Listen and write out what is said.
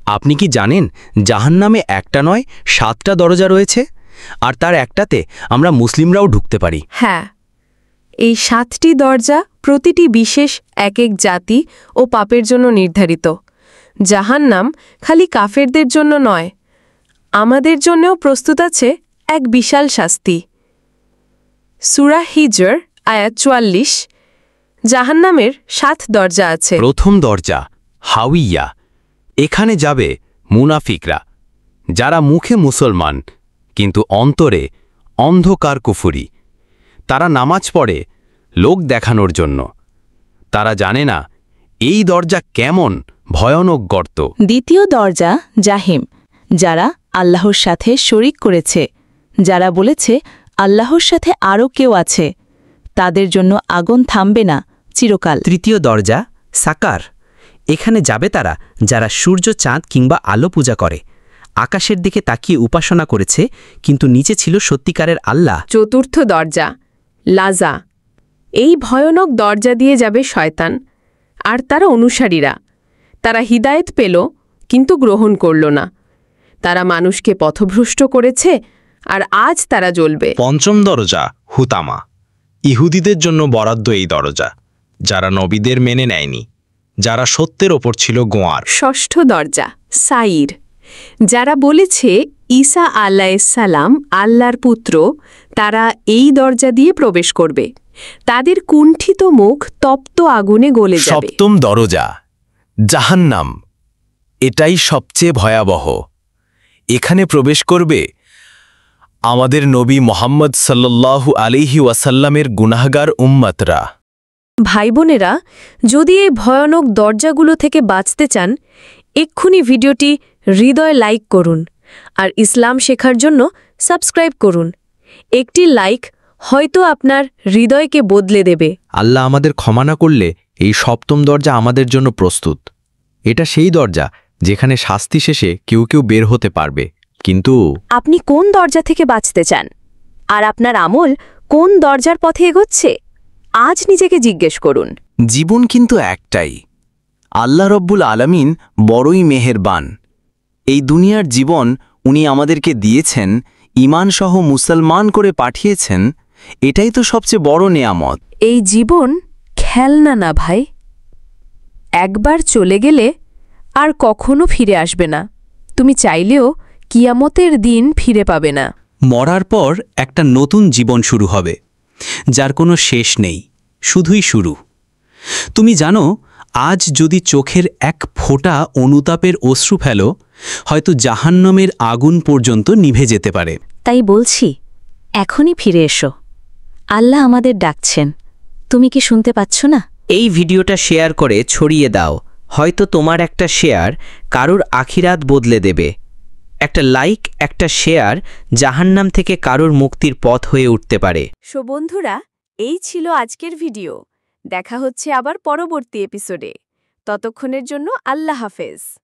আপনি কি জানেন জাহান্নামে একটা নয় 7টা দরজা রয়েছে, আর তার একটাতে আমরা মুসলিমরাও ঢুকতে পারি। হ্যাঁ, এই 7টি দরজা প্রতিটি বিশেষ এক এক জাতি ও পাপের জন্য নির্ধারিত। জাহান্নাম খালি কাফেরদের জন্য নয়, আমাদের জন্যও প্রস্তুত আছে এক বিশাল শাস্তি। সূরা হিজর আয়াত 44। জাহান্নামের 7 দরজা আছে। প্রথম দরজা হাওয়িয়া। এখানে যাবে মুনাফিকরা, যারা মুখে মুসলমান কিন্তু অন্তরে অন্ধকার কুফরি। তারা নামাজ পড়ে লোক দেখানোর জন্য, তারা জানে না এই দরজা কেমন ভয়ানক গর্ত। দ্বিতীয় দরজা জাহিম, যারা আল্লাহর সাথে শরিক করেছে, যারা বলেছে আল্লাহর সাথে আরও কেউ আছে, তাদের জন্য আগুন থামবে না চিরকাল। তৃতীয় দরজা সাকার। এখানে যাবে তারা যারা সূর্য, চাঁদ কিংবা আলো পূজা করে, আকাশের দিকে তাকিয়ে উপাসনা করেছে কিন্তু নিচে ছিল সত্যিকারের আল্লাহ। চতুর্থ দরজা লাজা। এই ভয়ানক দরজা দিয়ে যাবে শয়তান আর তার অনুসারীরা। তারা হিদায়েত পেল কিন্তু গ্রহণ করল না। তারা মানুষকে পথভ্রষ্ট করেছে আর আজ তারা জ্বলবে। পঞ্চম দরজা হুতামা। ইহুদিদের জন্য বরাদ্দ এই দরজা, যারা নবীদের মেনে নেয়নি, যারা সত্যের ওপর ছিল গোয়ার। ষষ্ঠ দরজা সাইর। যারা বলেছে ঈসা আলাইহিসসালাম আল্লাহর পুত্র, তারা এই দরজা দিয়ে প্রবেশ করবে। তাদের কুণ্ঠিত মুখ তপ্ত আগুনে গলে যাবে। সপ্তম দরজা জাহান্নাম। এটাই সবচেয়ে ভয়াবহ। এখানে প্রবেশ করবে আমাদের নবী মুহাম্মদ সাল্লাল্লাহু আলাইহি ওয়াসাল্লামের গুনাহগার উম্মতরা। ভাই বোনেরা, যদি এই ভয়ানক দরজাগুলো থেকে বাঁচতে চান, এক্ষুনি ভিডিওটি হৃদয় লাইক করুন আর ইসলাম শেখার জন্য সাবস্ক্রাইব করুন। একটি লাইক হয়তো আপনার হৃদয়কে বদলে দেবে। আল্লাহ আমাদের ক্ষমা না করলে এই সপ্তম দরজা আমাদের জন্য প্রস্তুত। এটা সেই দরজা যেখানে শাস্তি শেষে কেউ কেউ বের হতে পারবে, কিন্তু আপনি কোন দরজা থেকে বাঁচতে চান? আর আপনার আমল কোন দরজার পথে এগোচ্ছে? আজ নিজেকে জিজ্ঞেস করুন। জীবন কিন্তু একটাই। আল্লাহ রব্বুল আলামিন বড়ই মেহেরবান। এই দুনিয়ার জীবন উনি আমাদেরকে দিয়েছেন, ঈমানসহ মুসলমান করে পাঠিয়েছেন। এটাই তো সবচেয়ে বড় নেয়ামত। এই জীবন খেলনা না ভাই। একবার চলে গেলে আর কখনো ফিরে আসবে না। তুমি চাইলেও কিয়ামতের দিন ফিরে পাবে না। মরার পর একটা নতুন জীবন শুরু হবে, যার কোনো শেষ নেই, শুধুই শুরু। তুমি জানো, আজ যদি চোখের এক ফোঁটা অনুতাপের অশ্রু ফেলো, হয়তো জাহান্নামের আগুন পর্যন্ত নিভে যেতে পারে। তাই বলছি, এখনই ফিরে এসো। আল্লাহ আমাদের ডাকছেন। তুমি কি শুনতে পাচ্ছ না? এই ভিডিওটা শেয়ার করে ছড়িয়ে দাও। হয়তো তোমার একটা শেয়ার কারুর আখিরাত বদলে দেবে। একটা লাইক, একটা শেয়ার জাহান্নাম থেকে কারুর মুক্তির পথ হয়ে উঠতে পারে। সো বন্ধুরা, এই ছিল আজকের ভিডিও। দেখা হচ্ছে আবার পরবর্তী এপিসোডে। ততক্ষণের জন্য আল্লাহ হাফেজ।